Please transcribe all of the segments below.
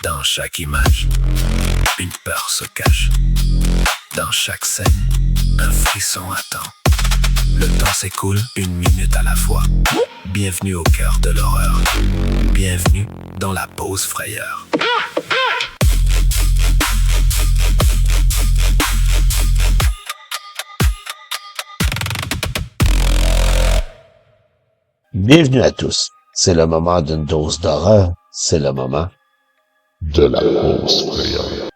Dans chaque image, une peur se cache. Dans chaque scène, un frisson attend. Le temps s'écoule, une minute à la fois. Bienvenue au cœur de l'horreur. Bienvenue dans la pause frayeur. Bienvenue à tous. C'est le moment d'une dose d'horreur. C'est le moment de la pause frayeur.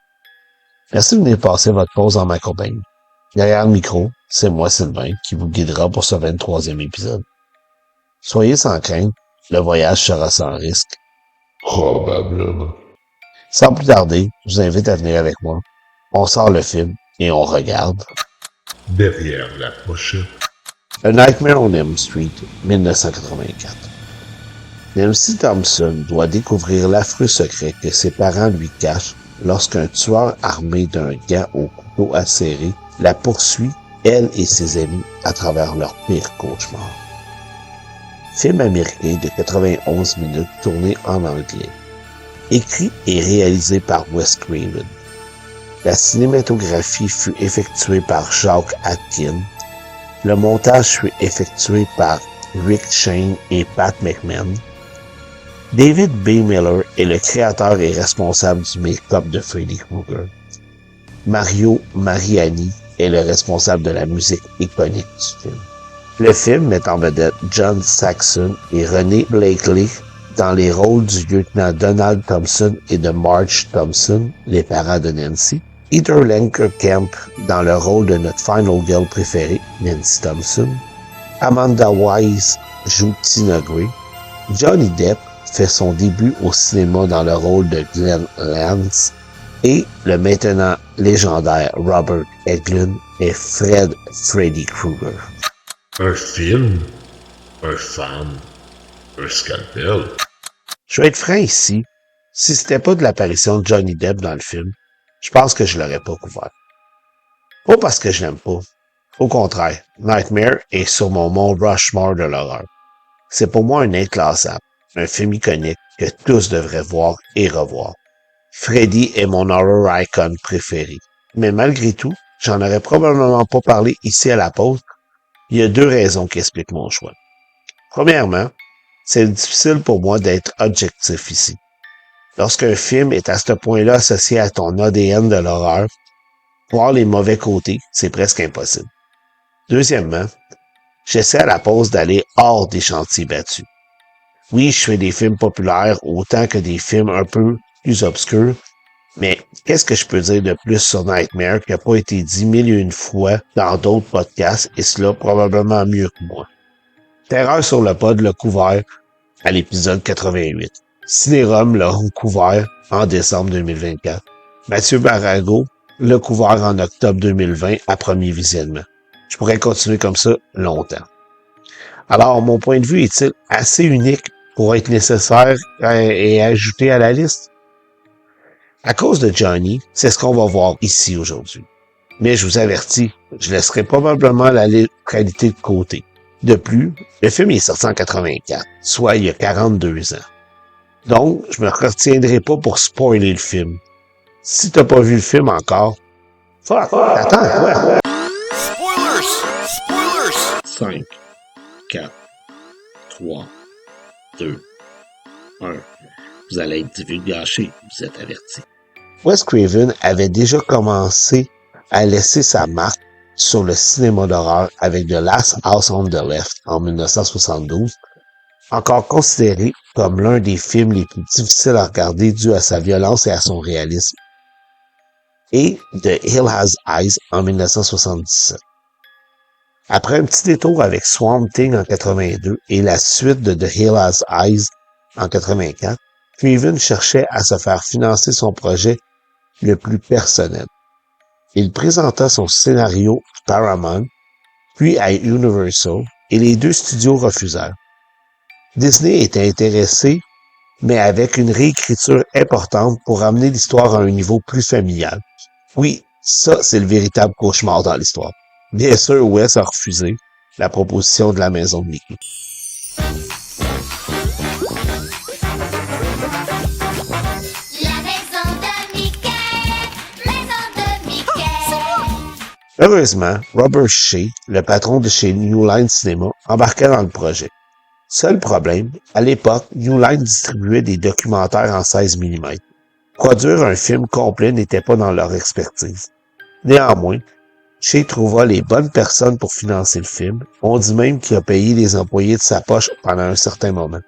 Merci de venir passer votre pause en ma compagnie. Derrière le micro, c'est moi, Sylvain, qui vous guidera pour ce 23e épisode. Soyez sans crainte, le voyage sera sans risque. Probablement. Sans plus tarder, je vous invite à venir avec moi. On sort le film et on regarde Derrière la pochette. A Nightmare on Elm Street, 1984. Nancy Thompson doit découvrir l'affreux secret que ses parents lui cachent lorsqu'un tueur armé d'un gant au couteau acéré la poursuit, elle et ses amis, à travers leur pire cauchemar. Film américain de 91 minutes tourné en anglais. Écrit et réalisé par Wes Craven. La cinématographie fut effectuée par Jacques Atkin. Le montage fut effectué par Rick Shane et Pat McMahon. David B. Miller est le créateur et responsable du make-up de Freddy Krueger. Mario Mariani est le responsable de la musique iconique du film. Le film met en vedette John Saxon et René Blakely dans les rôles du lieutenant Donald Thompson et de Marge Thompson, les parents de Nancy. Heather Langenkamp dans le rôle de notre final girl préférée, Nancy Thompson. Amanda Wise joue Tina Gray. Johnny Depp fait son début au cinéma dans le rôle de Glenn Lance. Et le maintenant légendaire Robert Englund est Freddy Krueger. Un film, un fan, un scalpel. Je vais être franc ici, si c'était pas de l'apparition de Johnny Depp dans le film, je pense que je l'aurais pas couvert. Pas parce que je l'aime pas. Au contraire, Nightmare est sur mon mont Rushmore de l'horreur. C'est pour moi un inclassable, un film iconique que tous devraient voir et revoir. Freddy est mon horror icon préféré. Mais malgré tout, j'en aurais probablement pas parlé ici à la pause. Il y a deux raisons qui expliquent mon choix. Premièrement, c'est difficile pour moi d'être objectif ici. Lorsqu'un film est à ce point-là associé à ton ADN de l'horreur, voir les mauvais côtés, c'est presque impossible. Deuxièmement, j'essaie à la pause d'aller hors des chantiers battus. Oui, je fais des films populaires autant que des films un peu plus obscurs, mais qu'est-ce que je peux dire de plus sur Nightmare qui n'a pas été dit 1001 fois dans d'autres podcasts, et cela probablement mieux que moi. Terreur sur le pod l'a couvert à l'épisode 88. Cinérum l'a couvert en décembre 2024. Mathieu Barago l'a couvert en octobre 2020 à premier visionnement. Je pourrais continuer comme ça longtemps. Alors, mon point de vue est-il assez unique pour être nécessaire et ajouté à la liste? À cause de Johnny, c'est ce qu'on va voir ici aujourd'hui. Mais je vous avertis, je laisserai probablement la qualité de côté. De plus, le film est sorti en 84, soit il y a 42 ans. Donc, je me retiendrai pas pour spoiler le film. Si t'as pas vu le film encore, t'attends à quoi? Spoilers! 5, 4, 3, 2, 1. Vous allez être divulgaché, vous êtes avertis. Wes Craven avait déjà commencé à laisser sa marque sur le cinéma d'horreur avec The Last House on the Left en 1972, encore considéré comme l'un des films les plus difficiles à regarder dû à sa violence et à son réalisme, et The Hill Has Eyes en 1977. Après un petit détour avec Swamp Thing en 82 et la suite de The Hill Has Eyes en 84, Craven cherchait à se faire financer son projet le plus personnel. Il présenta son scénario à Paramount, puis à Universal, et les deux studios refusèrent. Disney était intéressé, mais avec une réécriture importante pour amener l'histoire à un niveau plus familial. Oui, ça, c'est le véritable cauchemar dans l'histoire. Bien sûr, Wes a refusé, la proposition de la maison de Mickey. La maison de Mickey, maison de Mickey. Heureusement, Robert Shea, le patron de chez New Line Cinema, embarquait dans le projet. Seul problème, à l'époque, New Line distribuait des documentaires en 16 mm. Produire un film complet n'était pas dans leur expertise. Néanmoins, Shea trouva les bonnes personnes pour financer le film. On dit même qu'il a payé les employés de sa poche pendant un certain moment.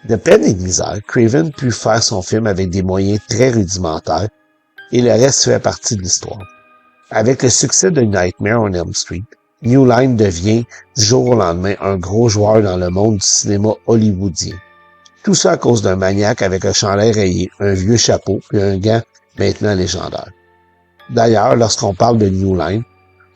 De peine et de misère, Craven put faire son film avec des moyens très rudimentaires et le reste fait partie de l'histoire. Avec le succès de Nightmare on Elm Street, New Line devient du jour au lendemain un gros joueur dans le monde du cinéma hollywoodien. Tout ça à cause d'un maniaque avec un chandail rayé, un vieux chapeau et un gant maintenant légendaire. D'ailleurs, lorsqu'on parle de New Line,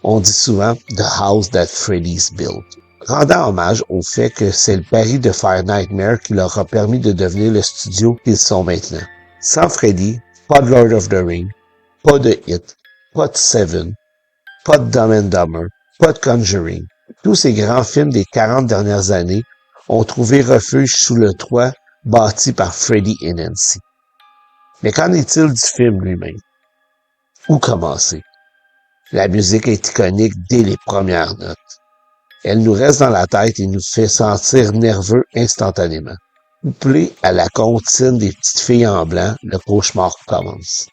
on dit souvent « The House That Freddy's Built », rendant hommage au fait que c'est le pari de faire Nightmare qui leur a permis de devenir le studio qu'ils sont maintenant. Sans Freddy, pas de Lord of the Rings, pas de It, pas de Seven, pas de Dumb and Dumber, pas de Conjuring. Tous ces grands films des 40 dernières années ont trouvé refuge sous le toit bâti par Freddy et Nancy. Mais qu'en est-il du film lui-même? Où commencer? La musique est iconique dès les premières notes. Elle nous reste dans la tête et nous fait sentir nerveux instantanément. Couplé à la comptine des petites filles en blanc, le cauchemar commence.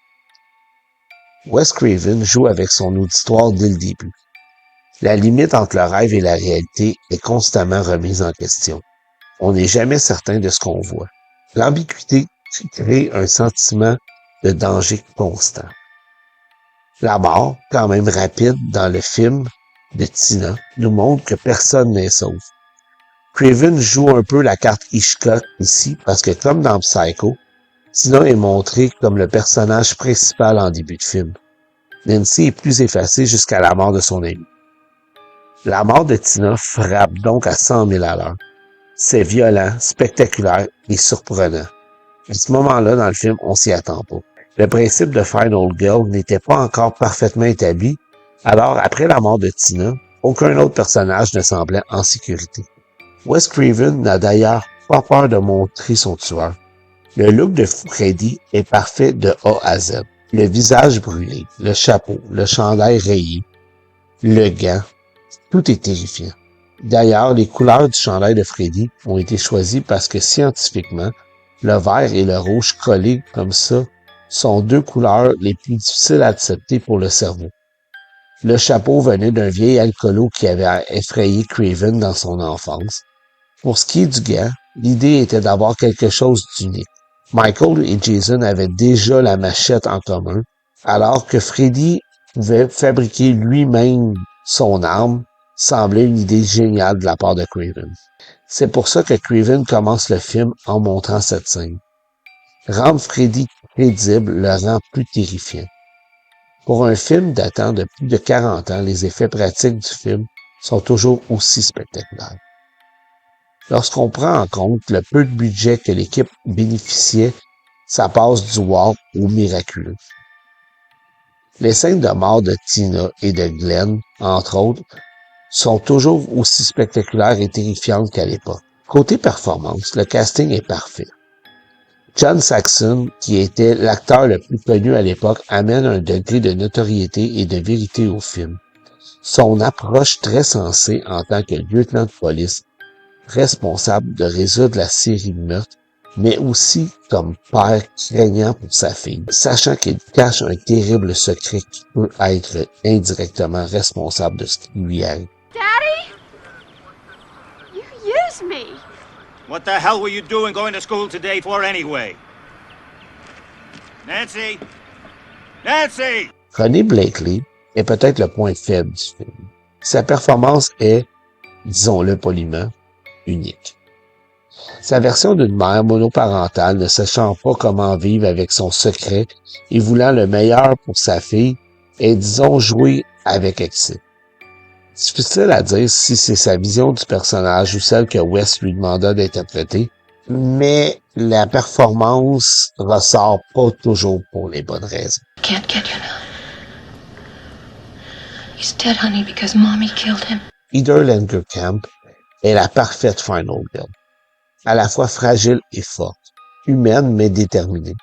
Wes Craven joue avec son auditoire dès le début. La limite entre le rêve et la réalité est constamment remise en question. On n'est jamais certain de ce qu'on voit. L'ambiguïté crée un sentiment de danger constant. La mort, quand même rapide dans le film de Tina, nous montre que personne n'est sauf. Craven joue un peu la carte Hitchcock ici parce que comme dans Psycho, Tina est montrée comme le personnage principal en début de film. Nancy est plus effacée jusqu'à la mort de son ami. La mort de Tina frappe donc à 100 000 à l'heure. C'est violent, spectaculaire et surprenant. À ce moment-là, dans le film, on s'y attend pas. Le principe de Final Girl n'était pas encore parfaitement établi, alors après la mort de Tina, aucun autre personnage ne semblait en sécurité. Wes Craven n'a d'ailleurs pas peur de montrer son tueur. Le look de Freddy est parfait de A à Z. Le visage brûlé, le chapeau, le chandail rayé, le gant, tout est terrifiant. D'ailleurs, les couleurs du chandail de Freddy ont été choisies parce que scientifiquement, le vert et le rouge collés comme ça sont deux couleurs les plus difficiles à accepter pour le cerveau. Le chapeau venait d'un vieil alcoolo qui avait effrayé Craven dans son enfance. Pour ce qui est du gant, l'idée était d'avoir quelque chose d'unique. Michael et Jason avaient déjà la machette en commun, alors que Freddy pouvait fabriquer lui-même son arme, semblait une idée géniale de la part de Craven. C'est pour ça que Craven commence le film en montrant cette scène. Rendre Freddy crédible le rend plus terrifiant. Pour un film datant de plus de 40 ans, les effets pratiques du film sont toujours aussi spectaculaires. Lorsqu'on prend en compte le peu de budget que l'équipe bénéficiait, ça passe du wow au miraculeux. Les scènes de mort de Tina et de Glenn, entre autres, sont toujours aussi spectaculaires et terrifiantes qu'à l'époque. Côté performance, le casting est parfait. John Saxon, qui était l'acteur le plus connu à l'époque, amène un degré de notoriété et de vérité au film. Son approche très sensée en tant que lieutenant de police, responsable de résoudre la série de meurtres, mais aussi comme père craignant pour sa fille, sachant qu'il cache un terrible secret qui peut être indirectement responsable de ce qui lui arrive. Daddy? You use me. What the hell were you doing going to school today for anyway? Nancy? Nancy! René Blakely est peut-être le point faible du film. Sa performance est, disons-le poliment, unique. Sa version d'une mère monoparentale ne sachant pas comment vivre avec son secret et voulant le meilleur pour sa fille est, disons, jouée avec excès. Difficile à dire si c'est sa vision du personnage ou celle que Wes lui demanda d'interpréter, mais la performance ressort pas toujours pour les bonnes raisons. Can't get you now. He's dead, honey, because Mommy killed him. Heather Langenkamp est la parfaite Final Girl. À la fois fragile et forte, humaine mais déterminée.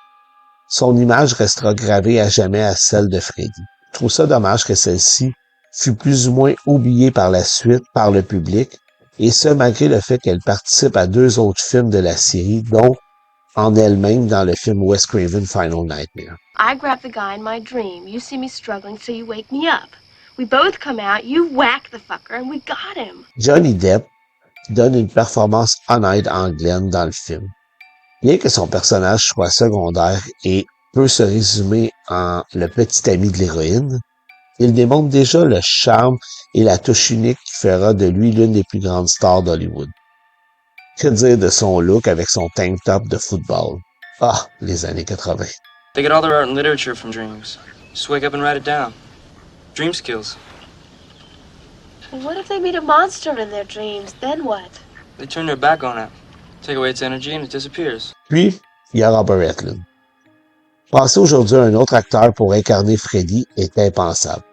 Son image restera gravée à jamais à celle de Freddy. Je trouve ça dommage que celle-ci fut plus ou moins oubliée par la suite par le public, et ce malgré le fait qu'elle participe à 2 autres films de la série, dont en elle-même dans le film Wes Craven Final Nightmare. I grab the guy in my dream. You see me struggling, so you wake me up. We both come out, you whack the fucker, and we got him. Johnny Depp donne une performance honnête en Glenn dans le film. Bien que son personnage soit secondaire et peut se résumer en le petit ami de l'héroïne, il démontre déjà le charme et la touche unique qui fera de lui l'une des plus grandes stars d'Hollywood. Que dire de son look avec son tank top de football? Ah, les années 80. They get all their art and literature from dreams. Just wake up and write it down. Dream skills. And what if they meet a monster in their dreams? Then what? They turn their back on it. Take away its energy and it disappears. Puis, il y a Robert Englund. Passer aujourd'hui à un autre acteur pour incarner Freddy est impensable.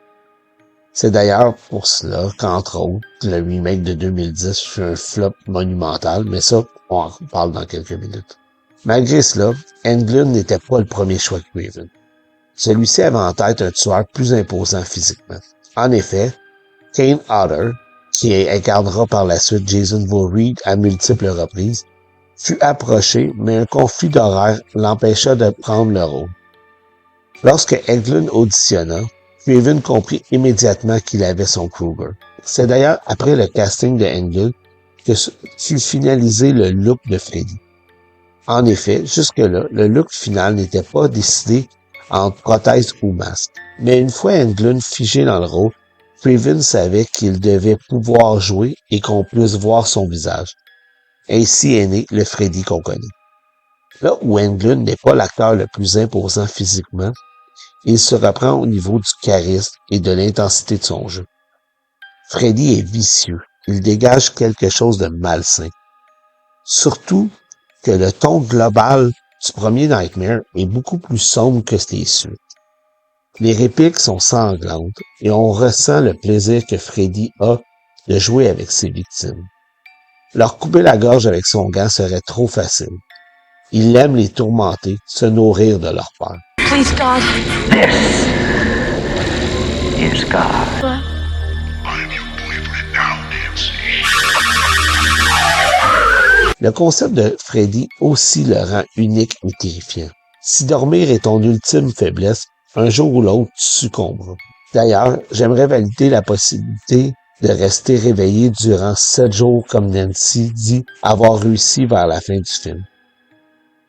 C'est d'ailleurs pour cela qu'entre autres, le remake de 2010 fut un flop monumental, mais ça, on en parle dans quelques minutes. Malgré cela, Englund n'était pas le premier choix de Craven. Celui-ci avait en tête un tueur plus imposant physiquement. En effet, Kane Hodder, qui incarnera par la suite Jason Voorhees à multiples reprises, fut approché, mais un conflit d'horaire l'empêcha de prendre le rôle. Lorsque Englund auditionna, Craven comprit immédiatement qu'il avait son Krueger. C'est d'ailleurs après le casting de Englund que fut finalisé le look de Freddy. En effet, jusque-là, le look final n'était pas décidé entre prothèse ou masque. Mais une fois Englund figé dans le rôle, Craven savait qu'il devait pouvoir jouer et qu'on puisse voir son visage. Ainsi est né le Freddy qu'on connaît. Là où Englund n'est pas l'acteur le plus imposant physiquement, il se reprend au niveau du charisme et de l'intensité de son jeu. Freddy est vicieux, il dégage quelque chose de malsain. Surtout que le ton global du premier Nightmare est beaucoup plus sombre que ses suites. Les répliques sont sanglantes et on ressent le plaisir que Freddy a de jouer avec ses victimes. Leur couper la gorge avec son gant serait trop facile. Il aime les tourmenter, se nourrir de leur peur. Please, God. Is God. What? Le concept de Freddy aussi le rend unique et terrifiant. Si dormir est ton ultime faiblesse, un jour ou l'autre, tu succomberas. D'ailleurs, j'aimerais valider la possibilité de rester réveillé durant 7 jours comme Nancy dit avoir réussi vers la fin du film.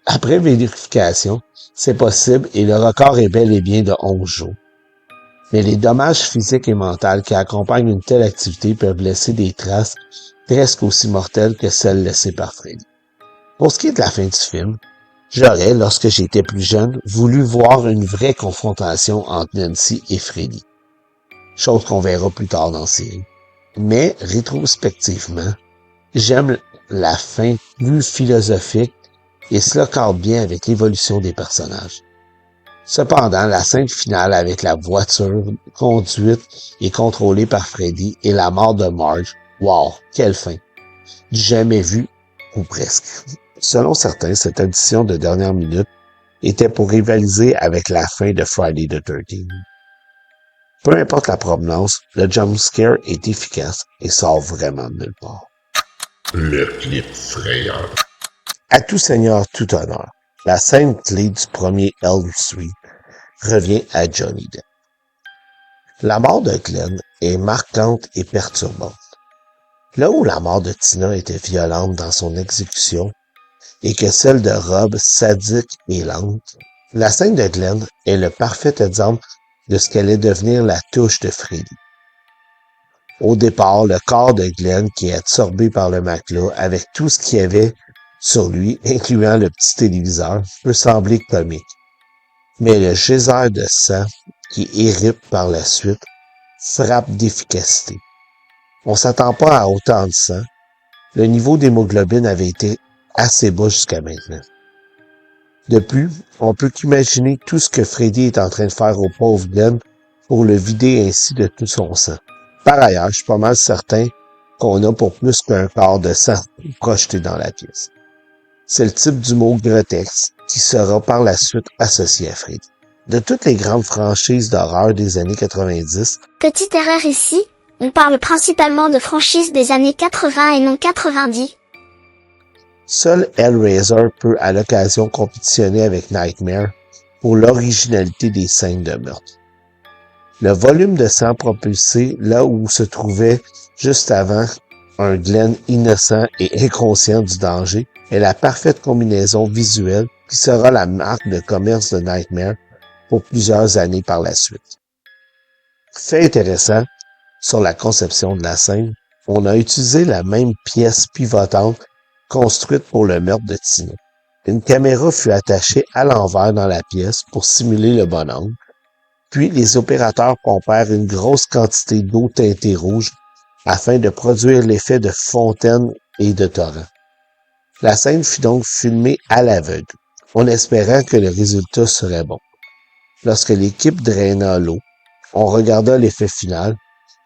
Après vérification, c'est possible et le record est bel et bien de 11 jours. Mais les dommages physiques et mentaux qui accompagnent une telle activité peuvent laisser des traces presque aussi mortelles que celles laissées par Freddy. Pour ce qui est de la fin du film, j'aurais, lorsque j'étais plus jeune, voulu voir une vraie confrontation entre Nancy et Freddy. Chose qu'on verra plus tard dans la série. Mais, rétrospectivement, j'aime la fin plus philosophique et cela cadre bien avec l'évolution des personnages. Cependant, la scène finale avec la voiture conduite et contrôlée par Freddy et la mort de Marge, wow, quelle fin! Du jamais vu, ou presque. Selon certains, cette addition de dernière minute était pour rivaliser avec la fin de Friday the 13th. Peu importe la provenance, le jumpscare est efficace et sort vraiment de nulle part. Le clip frayant. À tout seigneur, tout honneur, la scène clé du premier Elm Street revient à Johnny Depp. La mort de Glenn est marquante et perturbante. Là où la mort de Tina était violente dans son exécution et que celle de Rob sadique et lente, la scène de Glenn est le parfait exemple de ce qu'allait devenir la touche de Freddy. Au départ, le corps de Glenn qui est absorbé par le matelas avec tout ce qu'il y avait sur lui, incluant le petit téléviseur, peut sembler comique. Mais le geyser de sang qui irrite par la suite frappe d'efficacité. On s'attend pas à autant de sang. Le niveau d'hémoglobine avait été assez bas jusqu'à maintenant. De plus, on peut qu'imaginer tout ce que Freddy est en train de faire au pauvre Glenn pour le vider ainsi de tout son sang. Par ailleurs, je suis pas mal certain qu'on a pour plus qu'un quart de sang projeté dans la pièce. C'est le type d'humour grotesque qui sera par la suite associé à Freddy. De toutes les grandes franchises d'horreur des années 90, Petite erreur ici, on parle principalement de franchises des années 80 et non 90. seul Hellraiser peut à l'occasion compétitionner avec Nightmare pour l'originalité des scènes de meurtre. Le volume de sang propulsé là où se trouvait juste avant un Glenn innocent et inconscient du danger est la parfaite combinaison visuelle qui sera la marque de commerce de Nightmare pour plusieurs années par la suite. Fait intéressant, sur la conception de la scène, on a utilisé la même pièce pivotante construite pour le meurtre de Tina. Une caméra fut attachée à l'envers dans la pièce pour simuler le bon angle, puis les opérateurs pompèrent une grosse quantité d'eau teintée rouge afin de produire l'effet de fontaine et de torrent. La scène fut donc filmée à l'aveugle, en espérant que le résultat serait bon. Lorsque l'équipe draina l'eau, on regarda l'effet final,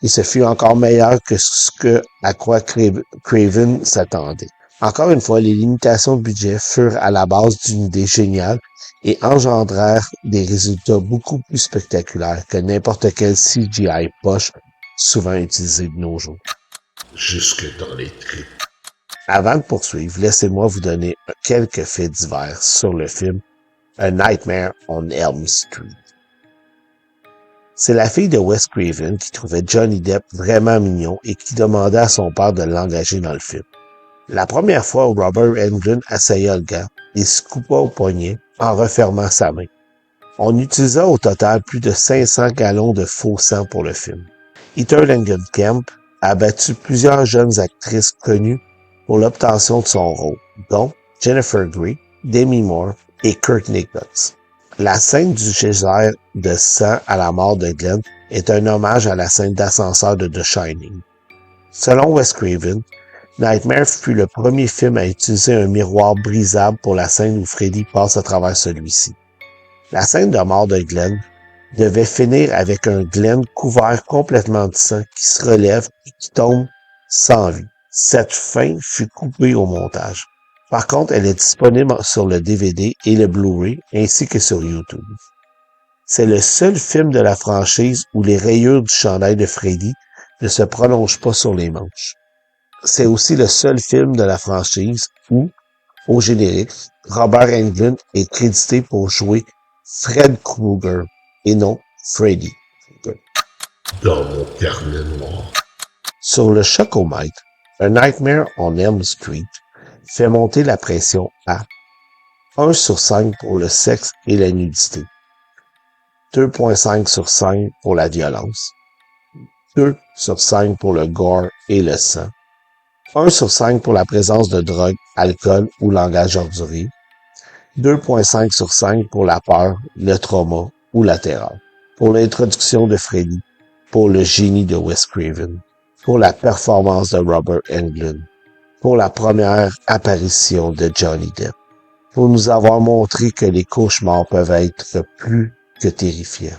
et ce fut encore meilleur que ce à quoi Craven s'attendait. Encore une fois, les limitations de budget furent à la base d'une idée géniale et engendrèrent des résultats beaucoup plus spectaculaires que n'importe quel CGI poche souvent utilisé de nos jours. Jusque dans les tripes. Avant de poursuivre, laissez-moi vous donner quelques faits divers sur le film A Nightmare on Elm Street. C'est la fille de Wes Craven qui trouvait Johnny Depp vraiment mignon et qui demandait à son père de l'engager dans le film. La première fois où Robert Englund assaya le gars, il se coupa au poignet en refermant sa main. On utilisa au total plus de 500 gallons de faux sang pour le film. Heather Langenkamp a battu plusieurs jeunes actrices connues pour l'obtention de son rôle, dont Jennifer Grey, Demi Moore et Kirk Nichols. La scène du geyser de sang à la mort de Glenn est un hommage à la scène d'ascenseur de The Shining. Selon Wes Craven, Nightmare fut le premier film à utiliser un miroir brisable pour la scène où Freddy passe à travers celui-ci. La scène de mort de Glenn devait finir avec un Glenn couvert complètement de sang qui se relève et qui tombe sans vie. Cette fin fut coupée au montage. Par contre, elle est disponible sur le DVD et le Blu-ray ainsi que sur YouTube. C'est le seul film de la franchise où les rayures du chandail de Freddy ne se prolongent pas sur les manches. C'est aussi le seul film de la franchise où, au générique, Robert Englund est crédité pour jouer Fred Krueger et non Freddy Krueger. Dans mon carnet noir. Sur le Chocomètre, A Nightmare on Elm Street fait monter la pression à 1 sur 5 pour le sexe et la nudité, 2.5 sur 5 pour la violence, 2 sur 5 pour le gore et le sang, 1 sur 5 pour la présence de drogue, alcool ou langage ordurier, 2.5 sur 5 pour la peur, le trauma ou la terreur, pour l'introduction de Freddy, pour le génie de Wes Craven, pour la performance de Robert Englund, pour la première apparition de Johnny Depp, pour nous avoir montré que les cauchemars peuvent être plus que terrifiants.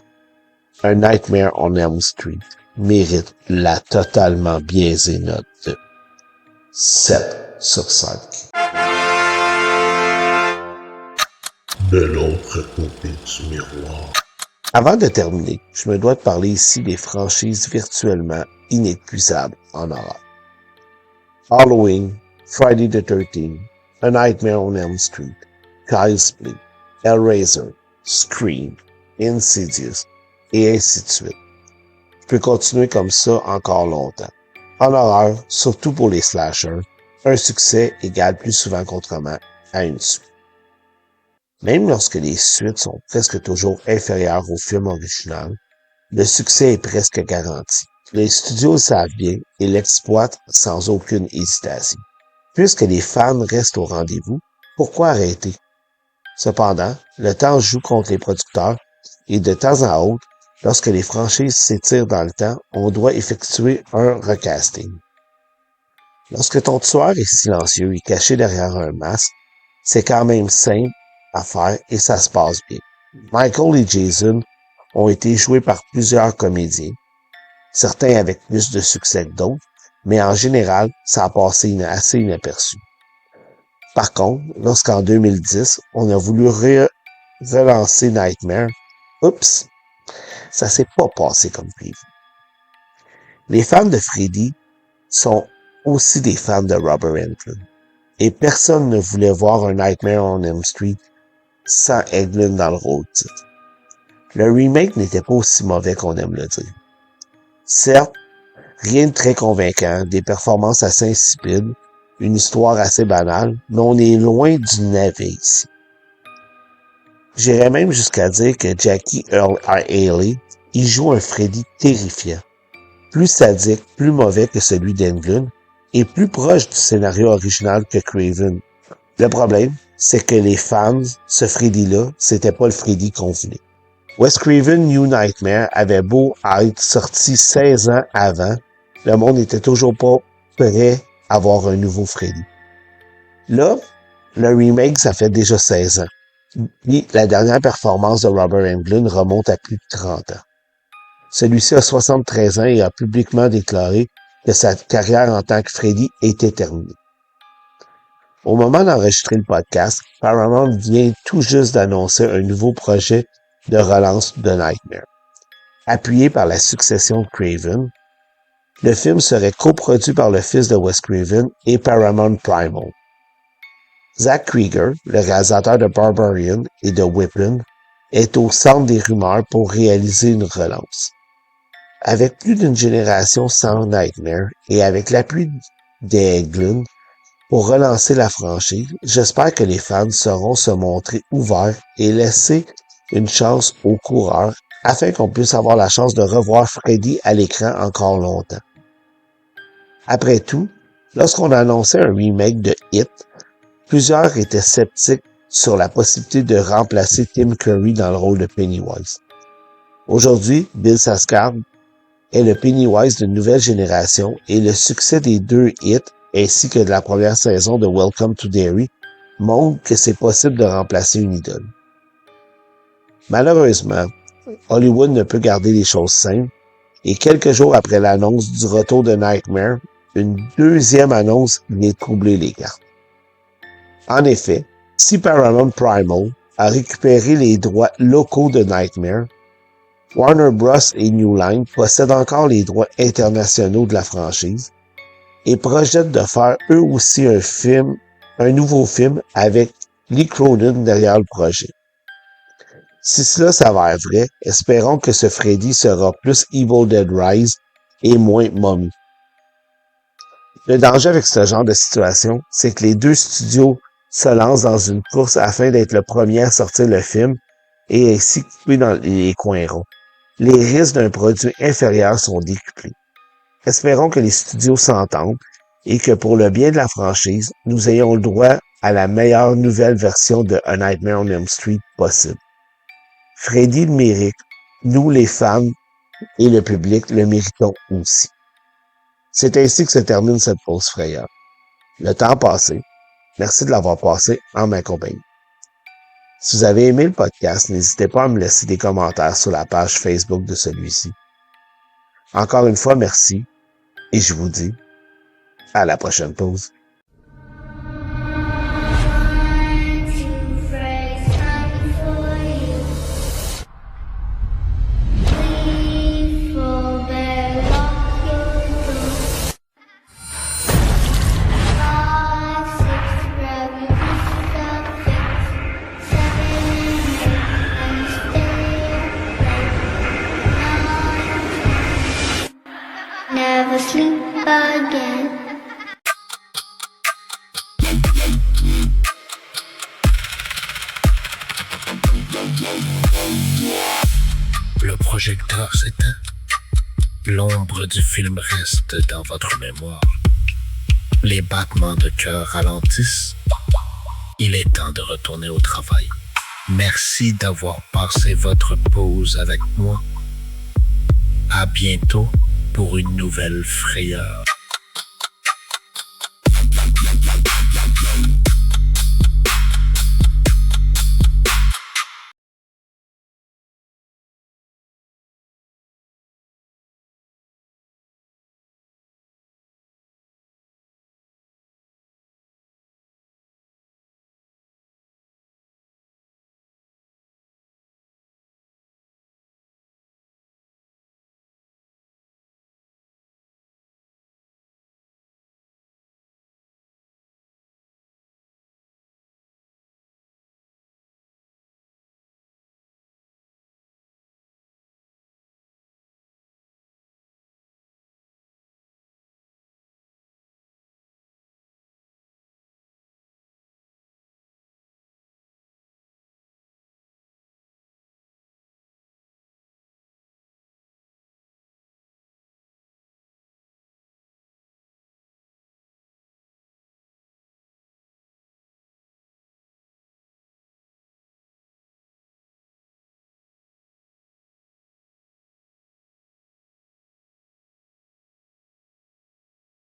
A Nightmare on Elm Street mérite la totalement biaisée note de 7 sur 5. De l'autre côté du miroir. Avant de terminer, je me dois de parler ici des franchises virtuellement inépuisables en horreur. Halloween, Friday the 13th, A Nightmare on Elm Street, Child's Play, Hellraiser, Scream, Insidious, et ainsi de suite. Je peux continuer comme ça encore longtemps. En horreur, surtout pour les slashers, un succès égale plus souvent qu'autrement à une suite. Même lorsque les suites sont presque toujours inférieures au film original, le succès est presque garanti. Les studios le savent bien et l'exploitent sans aucune hésitation. Puisque les fans restent au rendez-vous, pourquoi arrêter? Cependant, le temps joue contre les producteurs et de temps à autre, lorsque les franchises s'étirent dans le temps, on doit effectuer un recasting. Lorsque ton tueur est silencieux et caché derrière un masque, c'est quand même simple à faire et ça se passe bien. Michael et Jason ont été joués par plusieurs comédiens. certains avec plus de succès que d'autres, mais en général, ça a passé assez inaperçu. Par contre, lorsqu'en 2010, on a voulu relancer Nightmare, oups, ça s'est pas passé comme prévu. Les fans de Freddy sont aussi des fans de Robert Englund, et personne ne voulait voir un Nightmare on Elm Street sans Englund dans le rôle titre. Le remake n'était pas aussi mauvais qu'on aime le dire. Certes, rien de très convaincant, des performances assez insipides, une histoire assez banale, mais on est loin du navet ici. J'irais même jusqu'à dire que Jackie Earle Haley y joue un Freddy terrifiant, plus sadique, plus mauvais que celui d'Englund, et plus proche du scénario original que Craven. Le problème, c'est que les fans, ce Freddy-là, c'était pas le Freddy qu'on voulait. Wes Craven New Nightmare avait beau être sorti 16 ans avant, le monde n'était toujours pas prêt à voir un nouveau Freddy. Là, le remake, ça fait déjà 16 ans. Puis la dernière performance de Robert Englund remonte à plus de 30 ans. Celui-ci a 73 ans et a publiquement déclaré que sa carrière en tant que Freddy était terminée. Au moment d'enregistrer le podcast, Paramount vient tout juste d'annoncer un nouveau projet de relance de Nightmare. Appuyé par la succession de Craven, le film serait coproduit par le fils de Wes Craven et Paramount Primal. Zach Krieger, le réalisateur de Barbarian et de Whiplash, est au centre des rumeurs pour réaliser une relance. Avec plus d'une génération sans Nightmare et avec l'appui d'Englund pour relancer la franchise, j'espère que les fans sauront se montrer ouverts et laisser une chance aux coureurs afin qu'on puisse avoir la chance de revoir Freddy à l'écran encore longtemps. Après tout, lorsqu'on a annoncé un remake de It, plusieurs étaient sceptiques sur la possibilité de remplacer Tim Curry dans le rôle de Pennywise. Aujourd'hui, Bill Skarsgård est le Pennywise d'une nouvelle génération et le succès des deux hits ainsi que de la première saison de Welcome to Derry montre que c'est possible de remplacer une idole. Malheureusement, Hollywood ne peut garder les choses simples et quelques jours après l'annonce du retour de Nightmare, une deuxième annonce vient troubler les cartes. En effet, si Paramount Primal a récupéré les droits locaux de Nightmare, Warner Bros. Et New Line possèdent encore les droits internationaux de la franchise et projettent de faire eux aussi un nouveau film avec Lee Cronin derrière le projet. Si cela s'avère vrai, espérons que ce Freddy sera plus Evil Dead Rise et moins Mummy. Le danger avec ce genre de situation, c'est que les deux studios se lancent dans une course afin d'être le premier à sortir le film et ainsi couper dans les coins ronds. Les risques d'un produit inférieur sont décuplés. Espérons que les studios s'entendent et que pour le bien de la franchise, nous ayons le droit à la meilleure nouvelle version de A Nightmare on Elm Street possible. Freddy le mérite, nous les fans et le public le méritons aussi. C'est ainsi que se termine cette pause frayeur. Le temps passé, merci de l'avoir passé en ma compagnie. Si vous avez aimé le podcast, n'hésitez pas à me laisser des commentaires sur la page Facebook de celui-ci. Encore une fois, merci et je vous dis à la prochaine pause. Never sleep again. Le projecteur s'éteint. L'ombre du film reste dans votre mémoire. Les battements de cœur ralentissent. Il est temps de retourner au travail. Merci d'avoir passé votre pause avec moi. À bientôt pour une nouvelle frayeur.